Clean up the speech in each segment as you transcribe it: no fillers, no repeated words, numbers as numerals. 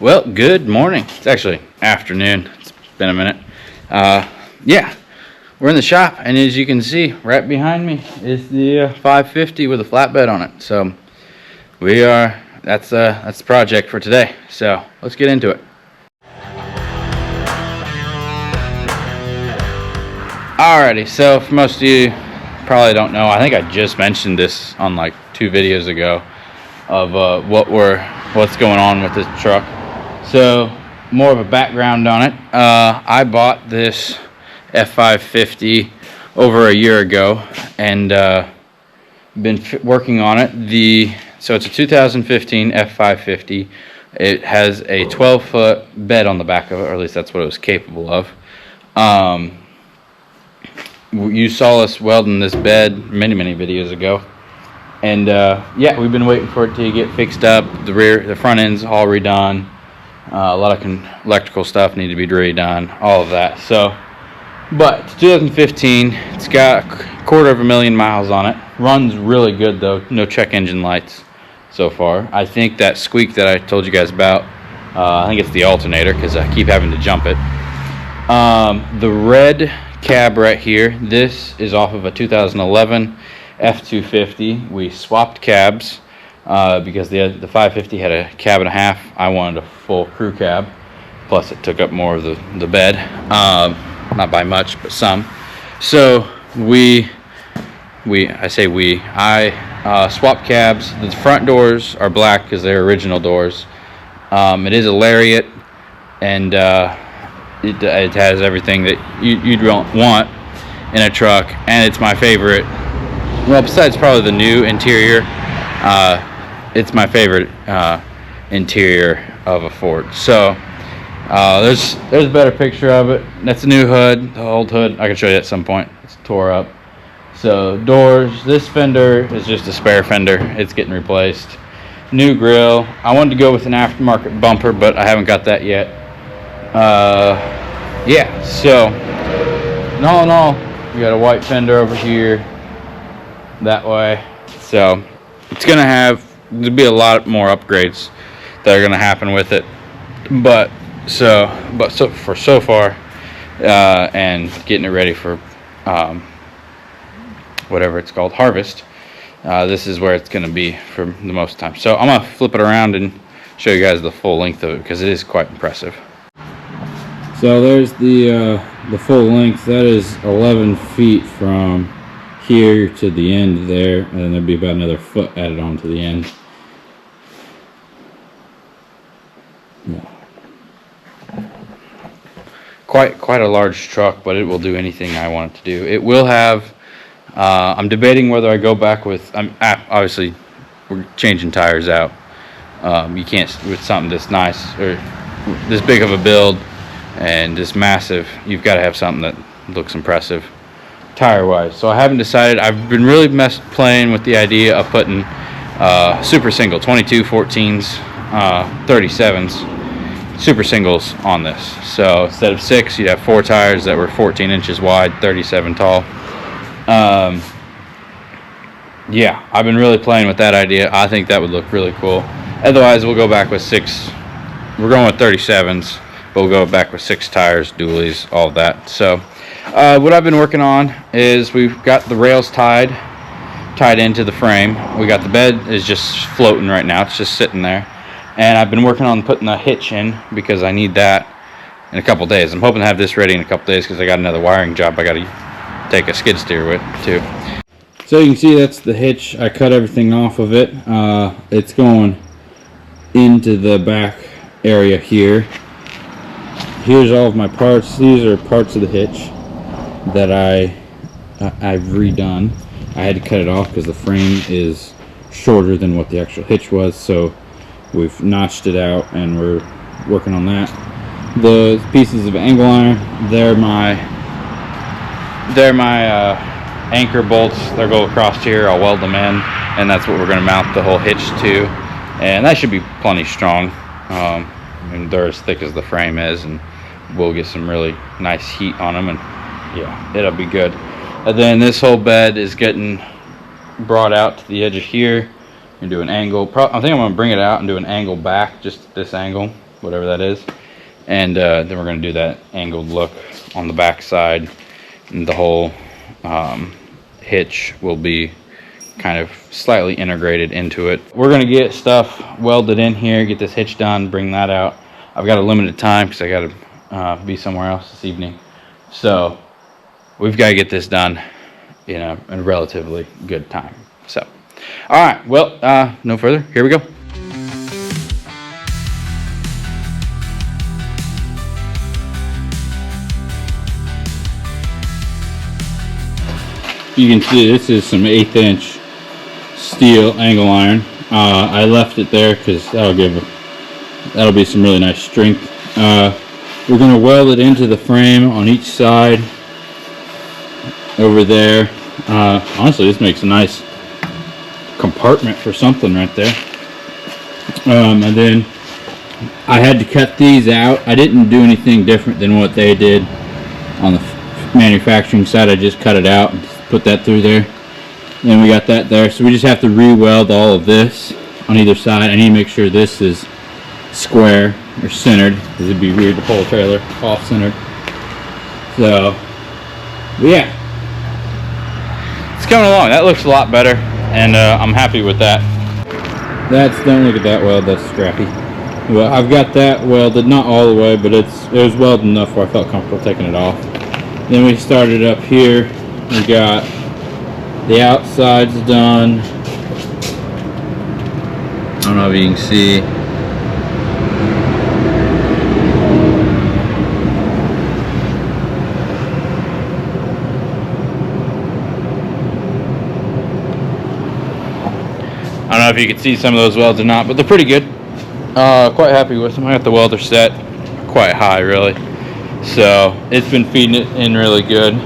Well, good morning. It's actually afternoon. It's been a minute. Yeah, we're in the shop, and as you can see, right behind me is the 550 with a flatbed on it. So that's the project for today. So let's get into it. Alrighty, so for most of you probably don't know, I think I just mentioned this on like 2 videos ago of what's going on with this truck. So more of a background on it. I bought this F550 over a year ago and been working on it. So it's a 2015 F550. It has a 12-foot bed on the back of it, or at least that's what it was capable of. You saw us welding this bed many videos ago, and yeah, we've been waiting for it to get fixed up. The front end's all redone. A lot of electrical stuff needed to be redone, all of that. So, but it's 2015. It's got 250,000 miles on it. Runs really good though. No check engine lights so far. I think that squeak that I told you guys about, I think it's the alternator because I keep having to jump it. The red cab right here, this is off of a 2011 F250. We swapped cabs because the 550 had a cab and a half. I wanted a full crew cab, plus it took up more of the bed, not by much but some. So I swapped cabs. The front doors are black because they're original doors. It is a Lariat, and it has everything that you'd want in a truck, and it's my favorite. Well, besides probably the new interior, it's my favorite interior of a Ford. So there's a better picture of it. That's a new hood. The old hood, I can show you at some point. It's tore up. So doors. This fender is just a spare fender. It's getting replaced. New grill. I wanted to go with an aftermarket bumper, but I haven't got that yet. Yeah, so all in all, we got a white fender over here that way. So it's gonna there'll be a lot more upgrades that are gonna happen with it, but so far and getting it ready for whatever it's called, harvest, this is where it's gonna be for the most time. So I'm gonna flip it around and show you guys the full length of it because it is quite impressive. So there's the full length. That is 11 feet from here to the end there, and then there'd be about another foot added on to the end. Yeah. Quite a large truck, but it will do anything I want it to do. It will have. I'm debating whether I go back with. Obviously, we're changing tires out. You can't with something this nice or this big of a build. And this massive, you've got to have something that looks impressive tire wise. So I haven't decided. I've been really playing with the idea of putting super single 22 14s 37s super singles on this. So instead of 6, you'd have 4 tires that were 14 inches wide, 37 tall. Yeah, I've been really playing with that idea. I think that would look really cool. Otherwise, we'll go back with 6. We're going with 37s. But we'll go back with 6 tires, dualies, all of that. So what I've been working on is we've got the rails tied into the frame. We got the bed is just floating right now. It's just sitting there. And I've been working on putting the hitch in because I need that in a couple days. I'm hoping to have this ready in a couple days because I got another wiring job I got to take a skid steer with too. So you can see that's the hitch. I cut everything off of it. It's going into the back area here. Here's all of my parts. These are parts of the hitch that I've redone. I had to cut it off because the frame is shorter than what the actual hitch was, so we've notched it out and we're working on that. The pieces of angle iron, they're my anchor bolts. They'll go across here. I'll weld them in, and that's what we're going to mount the whole hitch to, and that should be plenty strong. And they're as thick as the frame is, and we'll get some really nice heat on them, and yeah, it'll be good. And then this whole bed is getting brought out to the edge of here and do an angle. I think I'm going to bring it out and do an angle back, just this angle, whatever that is. And then we're going to do that angled look on the back side, and the whole hitch will be kind of slightly integrated into it. We're going to get stuff welded in here, get this hitch done, bring that out. I've got a limited time because I got to be somewhere else this evening, so we've got to get this done in a relatively good time. So all right, well, no further, here we go. You can see this is some 1/8 inch steel angle iron. I left it there because that'll be some really nice strength. We're going to weld it into the frame on each side over there. Honestly, this makes a nice compartment for something right there. And then I had to cut these out. I didn't do anything different than what they did on the manufacturing side. I just cut it out and put that through there. And then we got that there, so we just have to re-weld all of this on either side. I need to make sure this is square or centered, because it'd be weird to pull a trailer off centered. So yeah, it's coming along. That looks a lot better, and I'm happy with that. Don't look at that weld, that's scrappy. Well, I've got that welded, not all the way, but it was welded enough where I felt comfortable taking it off. Then we started up here. We got the outsides done. I don't know if you can see. I don't know if you can see some of those welds or not, but they're pretty good. Quite happy with them. I got the welder set quite high, really. So it's been feeding it in really good.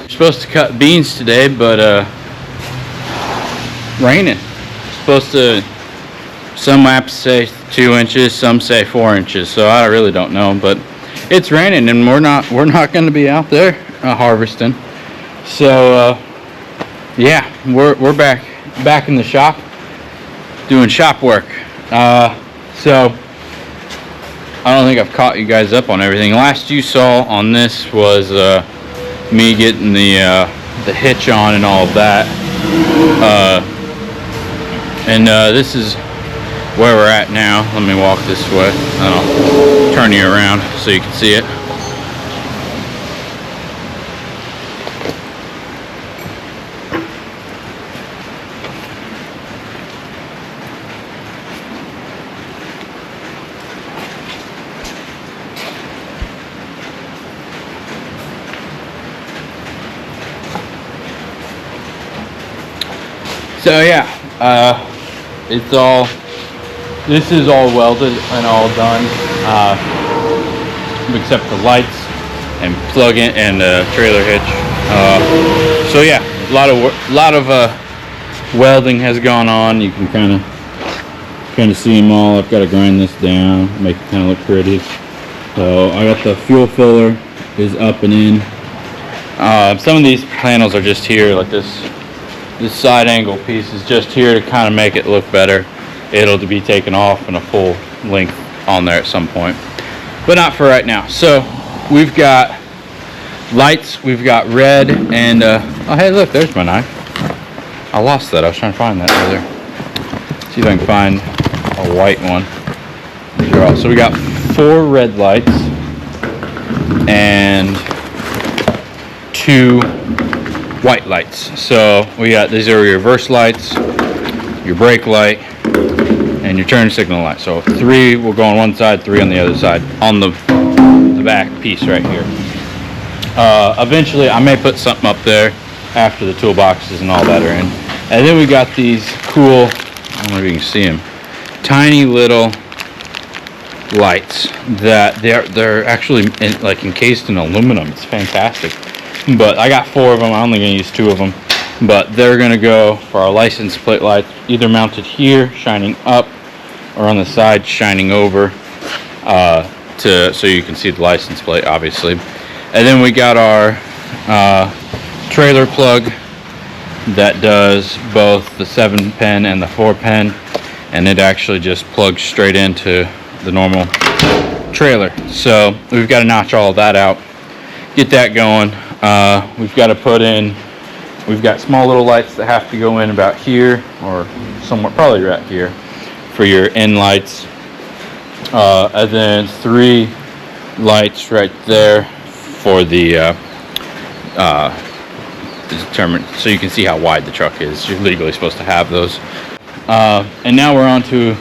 Supposed to cut beans today, but raining. Supposed to, some maps say 2 inches, some say 4 inches, so I really don't know, but it's raining and we're not going to be out there harvesting. So yeah, we're back in the shop doing shop work. So I don't think I've caught you guys up on everything. Last you saw on this was me getting the hitch on and all of that, and this is where we're at now. Let me walk this way and I'll turn you around so you can see it. So yeah, this is all welded and all done, except the lights and plug-in and trailer hitch. So yeah, a lot of welding has gone on. You can kind of see them all. I've got to grind this down, make it kind of look pretty. So I got the fuel filler is up and in. Some of these panels are just here, like this side angle piece is just here to kind of make it look better. It'll be taken off and a full length on there at some point, but not for right now. So we've got lights, we've got red, and oh hey, look, there's my knife. I lost that. I was trying to find that earlier. See if I can find a white one. These are all. So we got 4 red lights and 2 white lights. So we got, these are your reverse lights, your brake light, and your turn signal light. So 3 will go on one side, 3 on the other side, on the back piece right here. Eventually I may put something up there after the toolboxes and all that are in. And then we got these cool, I don't know if you can see them, tiny little lights that they're actually like encased in aluminum. It's fantastic. But I got 4 of them. I'm only going to use 2 of them. But they're going to go for our license plate lights, either mounted here, shining up, or on the side, shining over, so you can see the license plate, obviously. And then we got our trailer plug that does both the 7-pin and the 4-pin, and it actually just plugs straight into the normal trailer. So we've got to notch all of that out, get that going. We've got to put in, we've got small little lights that have to go in about here or somewhere, probably right here, for your end lights. And then 3 lights right there for the determine, so you can see how wide the truck is. You're legally supposed to have those. And now we're on to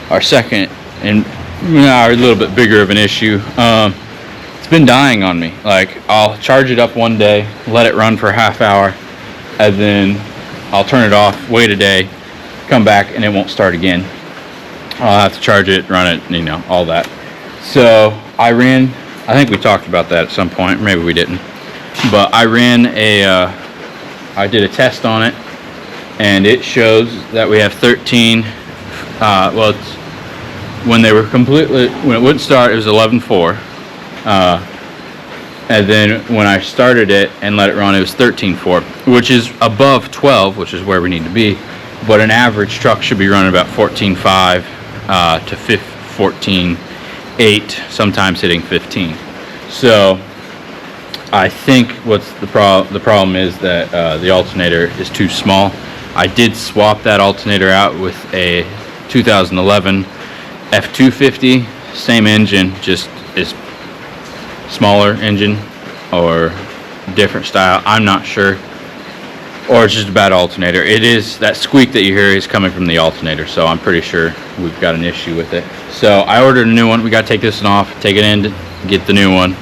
our second and a little bit bigger of an issue. It's been dying on me. Like, I'll charge it up one day, let it run for a half hour, and then I'll turn it off, wait a day, come back, and it won't start again. I'll have to charge it, run it, you know, all that. So I think we talked about that at some point, maybe we didn't, but I did a test on it, and it shows that we have 13, well, it's, when they were completely, when it wouldn't start, it was 11.4, and then when I started it and let it run, it was 13.4, which is above 12, which is where we need to be, but an average truck should be running about 14.5 to 14.8, sometimes hitting 15. So I think what's the problem is that the alternator is too small. I did swap that alternator out with a 2011 F250, same engine, just is smaller engine or different style, I'm not sure, or it's just a bad alternator. It is, that squeak that you hear is coming from the alternator, so I'm pretty sure we've got an issue with it. So I ordered a new one. We got to take this one off, take it in to get the new one,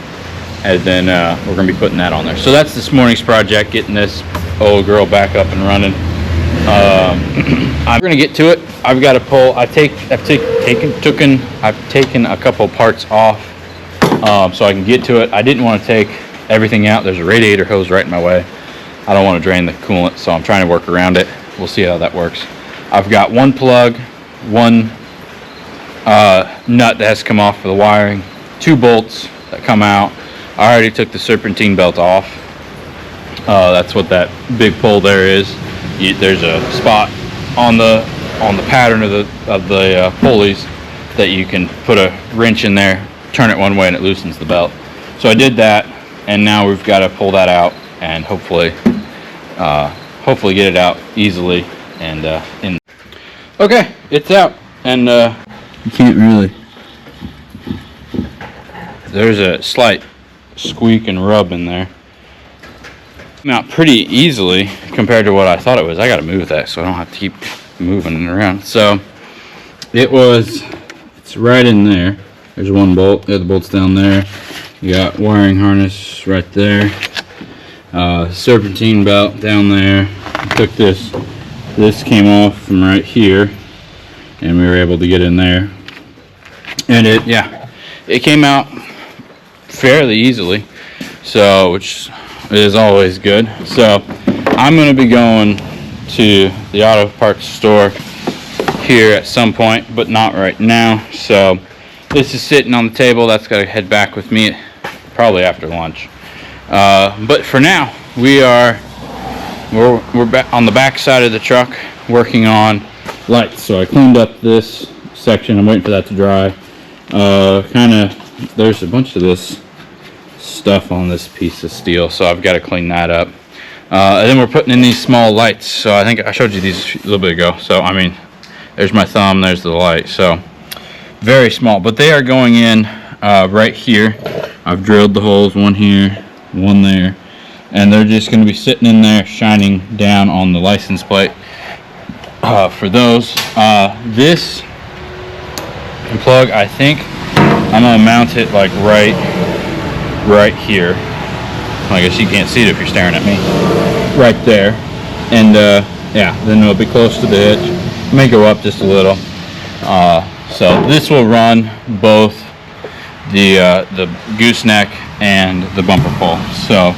and then we're going to be putting that on there. So that's this morning's project, getting this old girl back up and running. I'm going to get to it. I've got to pull, I've taken a couple parts off so I can get to it. I didn't want to take everything out. There's a radiator hose right in my way. I don't want to drain the coolant, so I'm trying to work around it. We'll see how that works. I've got 1 plug, 1 nut that has to come off for the wiring, 2 bolts that come out. I already took the serpentine belt off. That's what that big pull there is. There's a spot on the pattern of the pulleys that you can put a wrench in there, turn it one way, and it loosens the belt. So I did that, and now we've got to pull that out and hopefully get it out easily and in. Okay, it's out, and you can't really. There's a slight squeak and rub in there. Came out pretty easily compared to what I thought it was. I got to move that so I don't have to keep moving it around. So it's right in there. There's 1 bolt. The other bolt's down there. You got wiring harness right there. Serpentine belt down there. I took this came off from right here, and we were able to get in there. And it came out fairly easily, so which is always good. So I'm going to be going to the auto parts store here at some point, but not right now. So this is sitting on the table. That's got to head back with me probably after lunch. But for now, we're back on the back side of the truck working on lights. So I cleaned up this section. I'm waiting for that to dry. There's a bunch of this stuff on this piece of steel, so I've got to clean that up. And then we're putting in these small lights. So I think I showed you these a little bit ago. So I mean, there's my thumb, there's the light. So very small, but they are going in right here. I've drilled the holes, 1 here, 1 there, and they're just going to be sitting in there shining down on the license plate for those. This plug. I think I'm gonna mount it like right here. I guess you can't see it if you're staring at me. Right there, and yeah, then it'll be close to the hitch. It may go up just a little. So this will run both the gooseneck and the bumper pull. So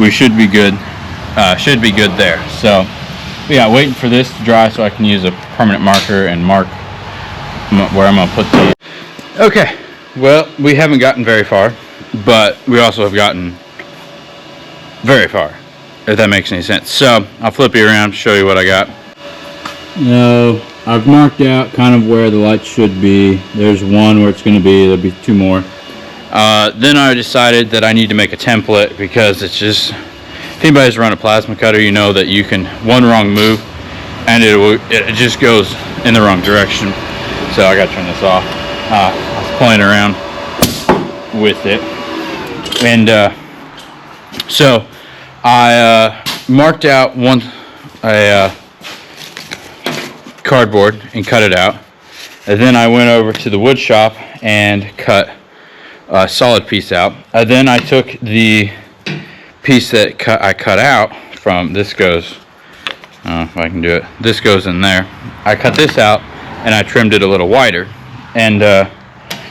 we should be good. Should be good there. So yeah, waiting for this to dry so I can use a permanent marker and mark where I'm gonna put the. Okay, well, we haven't gotten very far, but we also have gotten very far, if that makes any sense. So I'll flip you around to show you what I got. No, I've marked out kind of where the lights should be. There's one where it's going to be. There'll be two more. Then I decided that I need to make a template, because it's just, if anybody's run a plasma cutter, you know that you can, one wrong move and it just goes in the wrong direction. So I got to turn this off. I was playing around with it, and so I marked out a cardboard and cut it out, and then I went over to the wood shop and cut a solid piece out. And then I took the piece that I cut out from, this goes, if I can do it, this goes in there. I cut this out and I trimmed it a little wider, and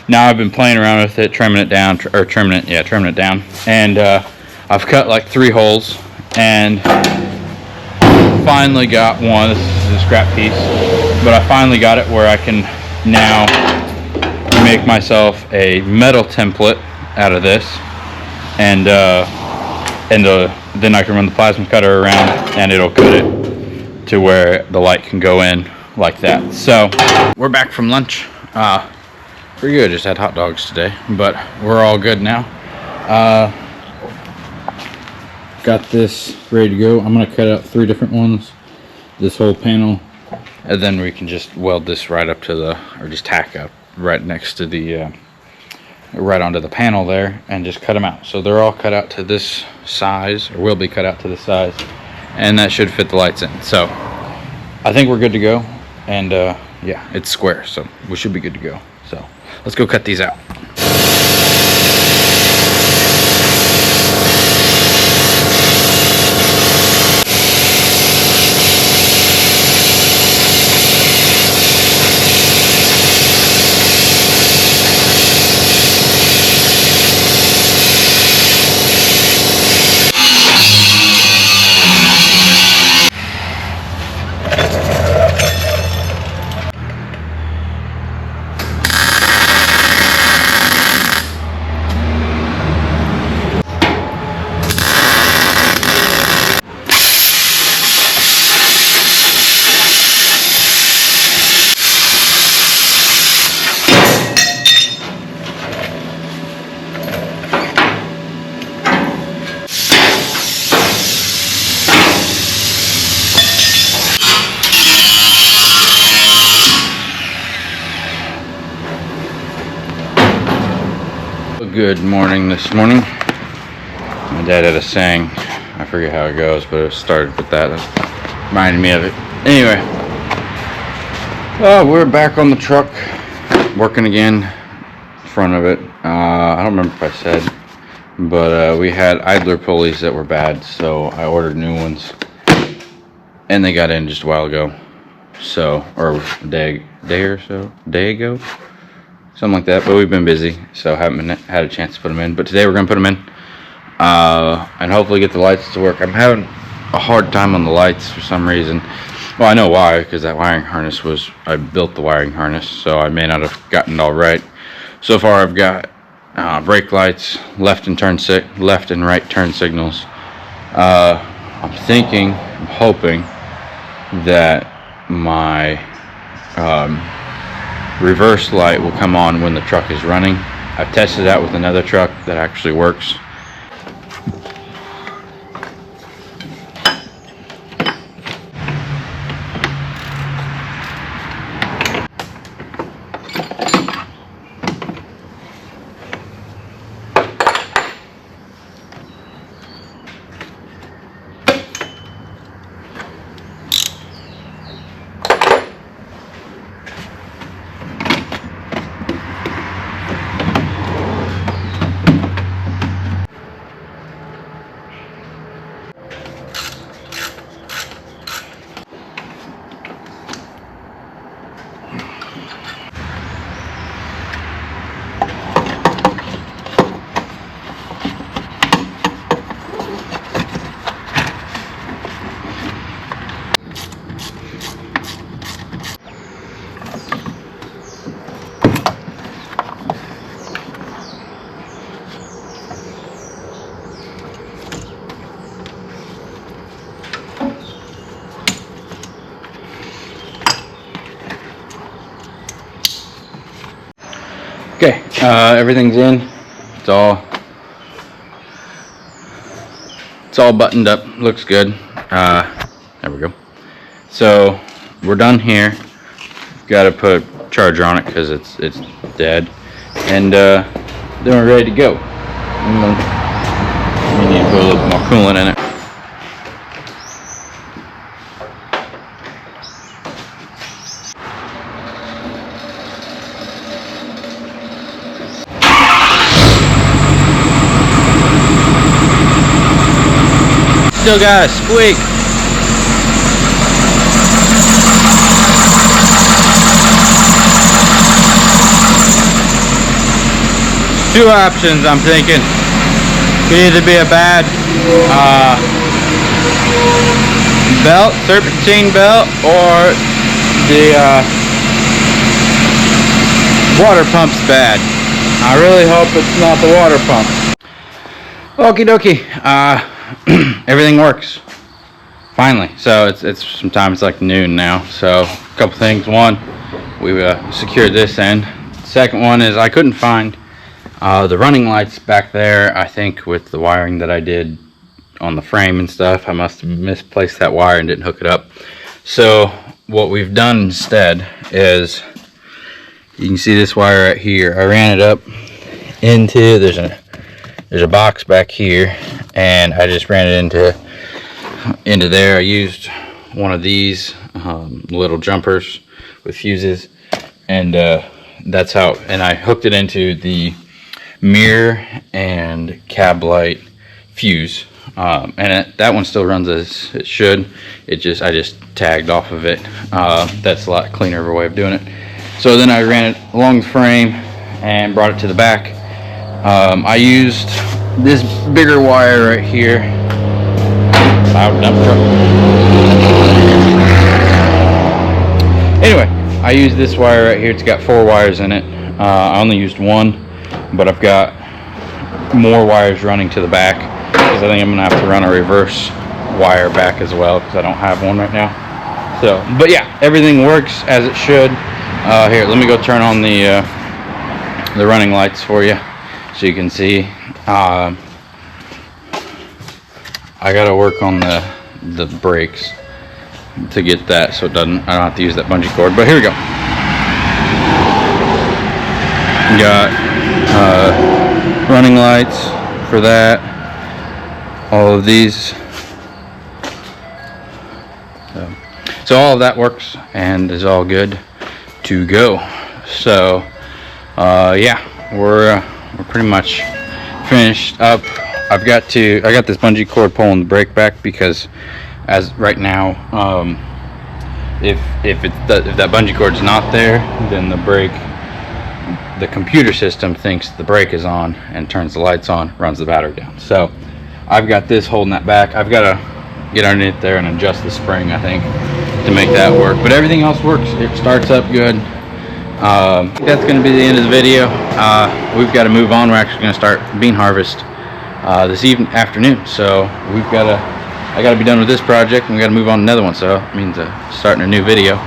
now I've been playing around with it, trimming it down, trimming it down, and I've cut like 3 holes, and finally got one. This is a scrap piece, but I finally got it where I can now make myself a metal template out of this, and then I can run the plasma cutter around and it'll cut it to where the light can go in like that. So we're back from lunch. Pretty good. Just had hot dogs today, but we're all good now. Got this ready to go. I'm gonna cut out 3 different ones, this whole panel, and then we can just weld this right up to the, or just tack up right next to the right onto the panel there, and just cut them out. So they're all cut out to this size, or will be cut out to this size, and that should fit the lights in. So I think we're good to go, and yeah, it's square, so we should be good to go. So let's go cut these out. Good morning this morning. My dad had a saying, I forget how it goes, but it started with that. That reminded me of it. Anyway, we're back on the truck, working again, front of it. I don't remember if I said, but we had idler pulleys that were bad, so I ordered new ones, and they got in just a while ago. So, or a day ago. Something like that, but we've been busy, so haven't had a chance to put them in. But today we're going to put them in, and hopefully get the lights to work. I'm having a hard time on the lights for some reason. Well, I know why, because that wiring harness was, I built the wiring harness, so I may not have gotten it all right. So far I've got brake lights, left and right turn signals. I'm hoping that my reverse light will come on when the truck is running. I've tested it out with another truck that actually works. Okay, everything's in. It's all buttoned up. Looks good. There we go. So we're done here. Got to put a charger on it because it's dead, and then we're ready to go. We need to put a little more coolant in it. Still got a squeak. Two options I'm thinking. Could either be a bad belt, serpentine belt, or the water pump's bad. I really hope it's not the water pump. Okie dokie. Everything works finally. So it's sometimes like noon now. So a couple things. One, we secured this end. Second one is I couldn't find the running lights back there. I think with the wiring that I did on the frame and stuff, I must have misplaced that wire and didn't hook it up. So what we've done instead is, you can see this wire right here. I ran it up into, there's a box back here, and I just ran it into there. I used one of these little jumpers with fuses, and that's how, and I hooked it into the mirror and cab light fuse, and that one still runs as it should. I just tagged off of it. That's a lot cleaner of a way of doing it. So then I ran it along the frame and brought it to the back. I used this bigger wire right here. Loud dump truck. Anyway, I used this wire right here. It's got 4 wires in it. I only used one, but I've got more wires running to the back because I think I'm gonna have to run a reverse wire back as well because I don't have one right now. So, but yeah, everything works as it should. Here, let me go turn on the running lights for you so you can see. I gotta work on the brakes to get that so I don't have to use that bungee cord, but here we go. Got running lights for that, all of these, so all of that works and is all good to go. So yeah, we're pretty much finished up. I got this bungee cord pulling the brake back because as right now, if that bungee cord's not there, then the computer system thinks the brake is on and turns the lights on, runs the battery down. So I've got this holding that back. I've got to get underneath there and adjust the spring, I think, to make that work. But everything else works. It starts up good. That's going to be the end of the video. We've got to move on. We're actually going to start bean harvest this afternoon. So I got to be done with this project and we got to move on to another one. So it means starting a new video.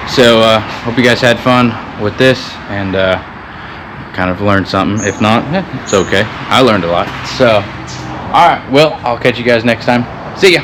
So hope you guys had fun with this and kind of learned something. If not, it's okay. I learned a lot. So all right, well, I'll catch you guys next time. See ya.